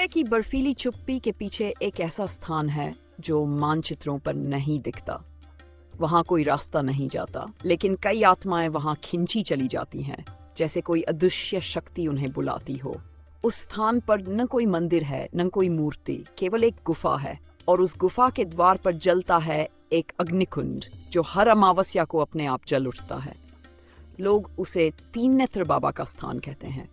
है कि बर्फीली चुप्पी के पीछे एक ऐसा स्थान है जो मानचित्रों पर नहीं दिखता। वहां कोई रास्ता नहीं जाता, लेकिन कई आत्माएं वहां खिंची चली जाती हैं, जैसे कोई अदृश्य शक्ति उन्हें बुलाती हो। उस स्थान पर न कोई मंदिर है, न कोई मूर्ति, केवल एक गुफा है, और उस गुफा के द्वार पर जलता है एक अग्निकुंड जो हर अमावस्या को अपने आप जल उठता है। लोग उसे तीन नेत्र बाबा का स्थान कहते हैं।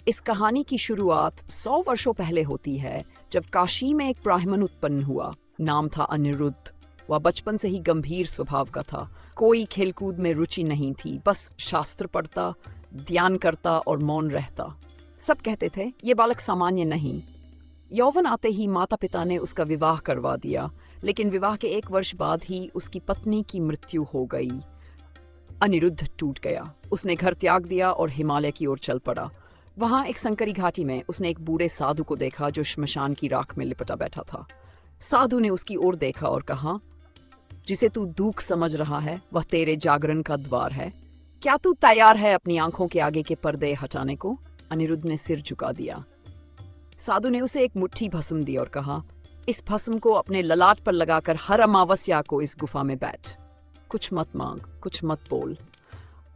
इस कहानी की शुरुआत 100 वर्षों पहले होती है, जब काशी में एक ब्राह्मण उत्पन्न हुआ। नाम था अनिरुद्ध। वह बचपन से ही गंभीर स्वभाव का था। कोई खेलकूद में रुचि नहीं थी, बस शास्त्र पढ़ता, ध्यान करता और मौन रहता। सब कहते थे ये बालक सामान्य नहीं। यौवन आते ही माता पिता ने उसका विवाह करवा दिया, लेकिन विवाह के 1 वर्ष बाद ही उसकी पत्नी की मृत्यु हो गई। अनिरुद्ध टूट गया। उसने घर त्याग दिया और हिमालय की ओर चल पड़ा। वहां एक संकरी घाटी में उसने एक बूढ़े साधु को देखा जो श्मशान की राख में लिपटा बैठा था। साधु ने उसकी ओर देखा और कहा, जिसे तू दुख समझ रहा है वह तेरे जागरण का द्वार है। क्या तू तैयार है अपनी आंखों के आगे के पर्दे हटाने को? अनिरुद्ध ने सिर झुका दिया। साधु ने उसे एक मुट्ठी भस्म दी और कहा, इस भस्म को अपने ललाट पर लगाकर हर अमावस्या को इस गुफा में बैठ। कुछ मत मांग, कुछ मत बोल।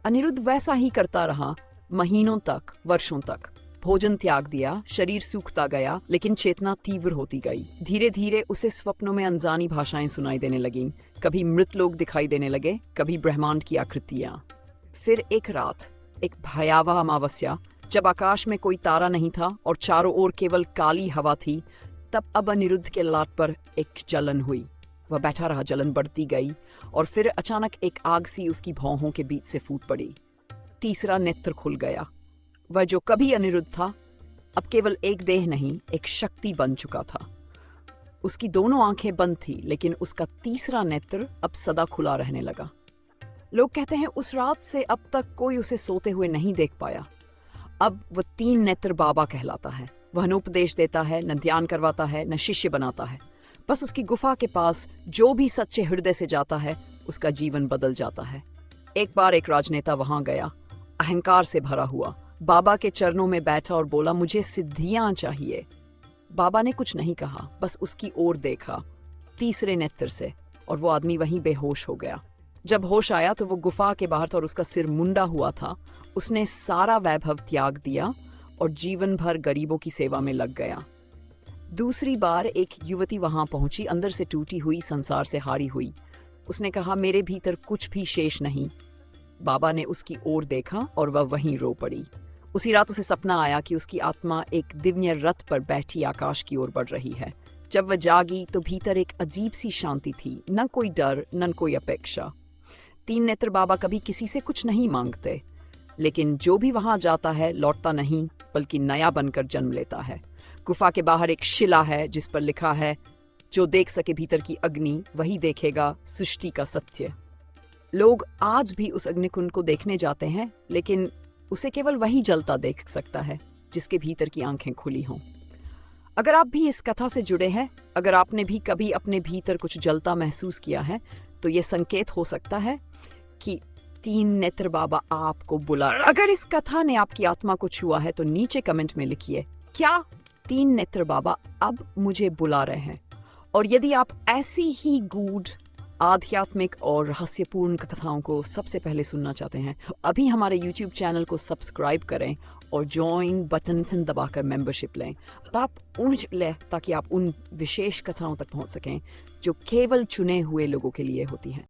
अनिरुद्ध वैसा ही करता रहा, महीनों तक, वर्षों तक। भोजन त्याग दिया, शरीर सूखता गया, लेकिन चेतना तीव्र होती गई। धीरे धीरे उसे स्वप्नों में अनजानी भाषाएं सुनाई देने लगीं। कभी मृत लोग दिखाई देने लगे, कभी ब्रह्मांड की आकृतियां। फिर एक रात, एक भयावह अमावस्या, जब आकाश में कोई तारा नहीं था और चारों ओर केवल काली हवा थी, तब अब अनिरुद्ध के ललाट पर एक जलन हुई। वह बैठा रहा, जलन बढ़ती गई, और फिर अचानक एक आग सी उसकी भौहों के बीच से फूट पड़ी। तीसरा नेत्र खुल गया। वह जो कभी अनिरुद्ध था, अब केवल एक देह नहीं, एक शक्ति बन चुका था। उसकी दोनों आंखें बंद थी, लेकिन उसका तीसरा नेत्र अब सदा खुला रहने लगा। लोग कहते हैं उस रात से अब तक कोई उसे सोते हुए नहीं देख पाया। अब वह 3 नेत्र बाबा कहलाता है। वह न उपदेश देता है, न ध्यान करवाता है, न शिष्य बनाता है। बस उसकी गुफा के पास जो भी सच्चे हृदय से जाता है, उसका जीवन बदल जाता है। एक बार एक राजनेता वहां गया, अहंकार से भरा हुआ। बाबा के चरणों में बैठा और बोला, मुझे सिद्धियां चाहिए। बाबा ने कुछ नहीं कहा, बस उसकी ओर देखा तीसरे नेत्र से, और वो आदमी वहीं बेहोश हो गया। जब होश आया तो वो गुफा के बाहर था और उसका सिर मुंडा हुआ था। उसने सारा वैभव त्याग दिया और जीवन भर गरीबों की सेवा में लग गया। दूसरी बार एक युवती वहां पहुंची, अंदर से टूटी हुई, संसार से हारी हुई। उसने कहा, मेरे भीतर कुछ भी शेष नहीं। बाबा ने उसकी ओर देखा और वह वहीं रो पड़ी। उसी रात उसे सपना आया कि उसकी आत्मा एक दिव्य रथ पर बैठी आकाश की ओर बढ़ रही है। जब वह जागी तो भीतर एक अजीब सी शांति थी, न कोई डर, न कोई अपेक्षा। 3 नेत्र बाबा कभी किसी से कुछ नहीं मांगते, लेकिन जो भी वहां जाता है लौटता नहीं, बल्कि नया बनकर जन्म लेता है। गुफा के बाहर एक शिला है जिस पर लिखा है, जो देख सके भीतर की अग्नि, वही देखेगा सृष्टि का सत्य। लोग आज भी उस अग्निकुंड को देखने जाते हैं, लेकिन उसे केवल वही जलता देख सकता है जिसके भीतर की आंखें खुली हों। अगर आप भी इस कथा से जुड़े हैं, अगर आपने भी कभी अपने भीतर कुछ जलता महसूस किया है, तो ये संकेत हो सकता है कि 3 नेत्र बाबा आपको बुला। अगर इस कथा ने आपकी आत्मा को छुआ है तो नीचे कमेंट में लिखिए, क्या 3 नेत्र बाबा अब मुझे बुला रहे हैं? और यदि आप ऐसी ही गूढ़, आध्यात्मिक और रहस्यपूर्ण कथाओं को सबसे पहले सुनना चाहते हैं, अभी हमारे YouTube चैनल को सब्सक्राइब करें और ज्वाइन बटन दबाकर मेंबरशिप लें, ताकि आप उन विशेष कथाओं तक पहुंच सकें जो केवल चुने हुए लोगों के लिए होती हैं।